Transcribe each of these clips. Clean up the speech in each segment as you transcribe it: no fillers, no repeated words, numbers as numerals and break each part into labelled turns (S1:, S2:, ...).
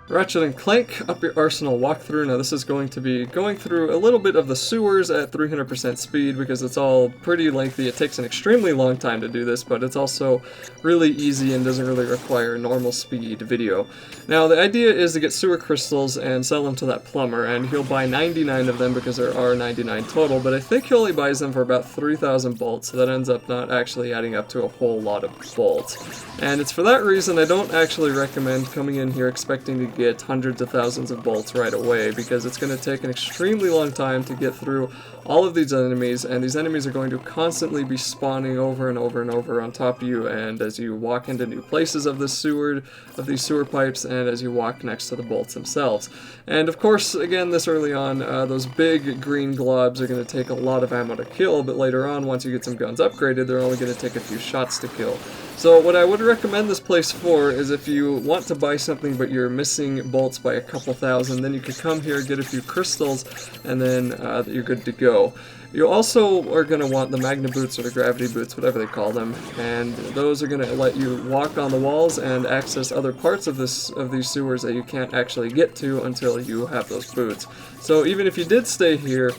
S1: Ratchet and Clank Up Your Arsenal walkthrough. Now this is going to be going through a little bit of the sewers at 300% speed because it's all pretty lengthy. It takes an extremely long time to do this, but it's also really easy and doesn't really require normal speed video. Now the idea is to get sewer crystals and sell them to that plumber, and he'll buy 99 of them because there are 99 total, but I think he only buys them for about 3,000 bolts, so that ends up not actually adding up to a whole lot of bolts. And it's for that reason I don't actually recommend coming in here expecting to get hundreds of thousands of bolts right away, because it's going to take an extremely long time to get through all of these enemies, and these enemies are going to constantly be spawning over and over and over on top of you, and as you walk into new places of these sewer pipes, and as you walk next to the bolts themselves. And of course, again, this early on, those big green globs are going to take a lot of ammo to kill, but later on, once you get some guns upgraded, they're only going to take a few shots to kill. So what I would recommend this place for is if you want to buy something but you're missing bolts by a couple thousand, then you could come here, get a few crystals, and then you're good to go. You also are going to want the magna boots or the gravity boots, whatever they call them, and those are going to let you walk on the walls and access other parts of these sewers that you can't actually get to until you have those boots. So even if you did stay here,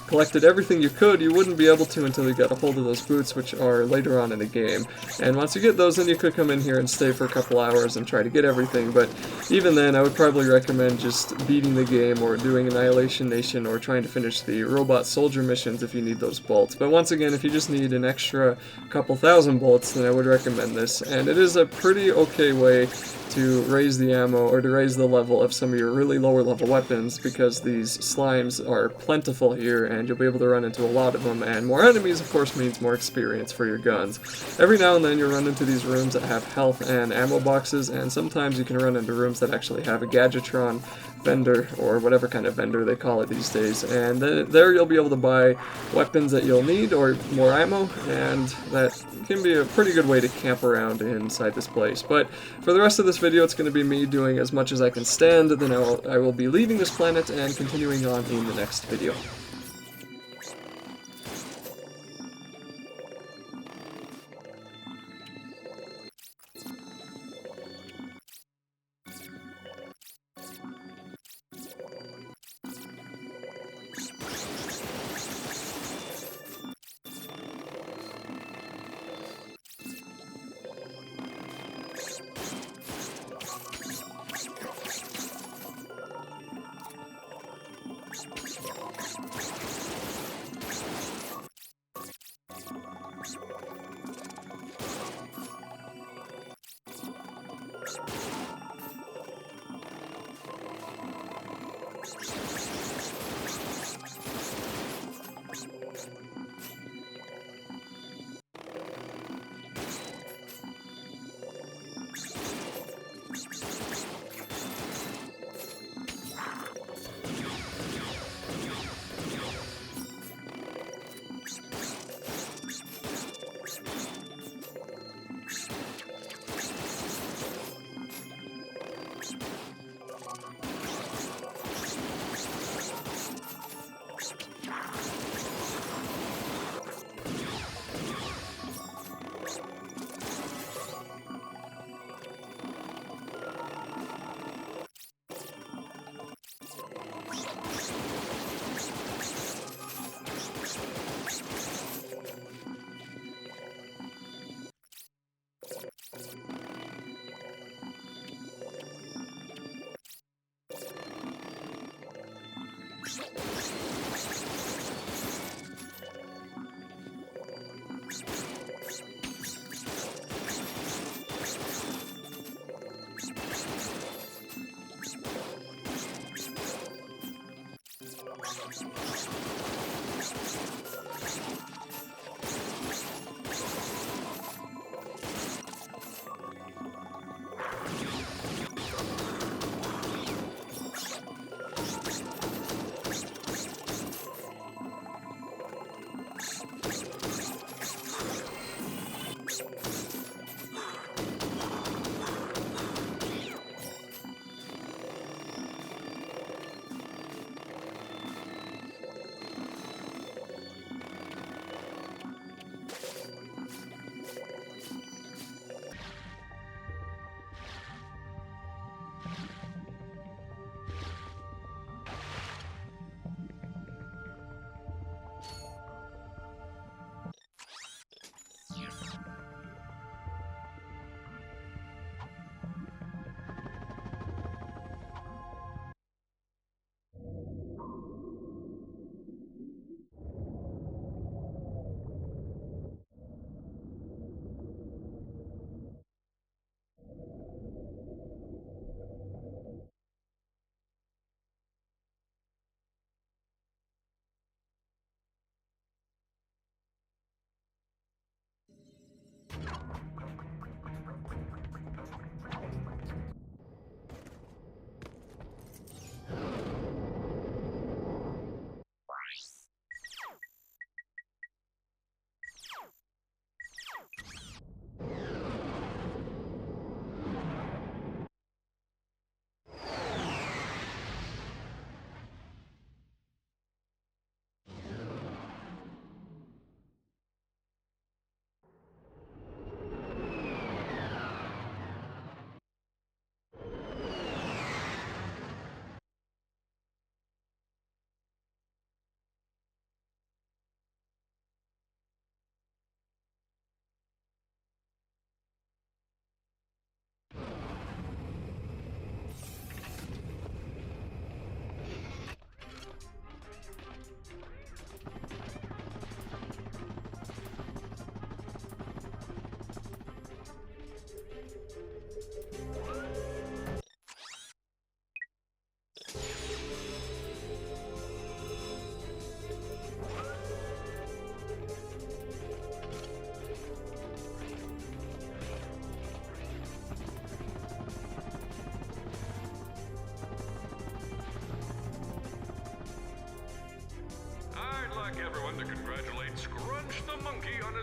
S1: collected everything you could, you wouldn't be able to until you got a hold of those boots, which are later on in the game. And once you get those, then you could come in here and stay for a couple hours and try to get everything, but even then I would probably recommend just beating the game or doing Annihilation Nation or trying to finish the robot soldier missions if you need those bolts. But once again, if you just need an extra couple thousand bolts, then I would recommend this, and it is a pretty okay way to raise the ammo or to raise the level of some of your really lower level weapons, because these slimes are plentiful here and you'll be able to run into a lot of them, and more enemies of course means more experience for your guns. Every now and then you'll run into these rooms that have health and ammo boxes, and sometimes you can run into rooms that actually have a Gadgetron vendor, or whatever kind of vendor they call it these days, and then there you'll be able to buy weapons that you'll need or more ammo, and that can be a pretty good way to camp around inside this place. But for the rest of this video, it's going to be me doing as much as I can stand, then I will be leaving this planet and continuing on in the next video.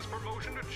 S2: this promotion to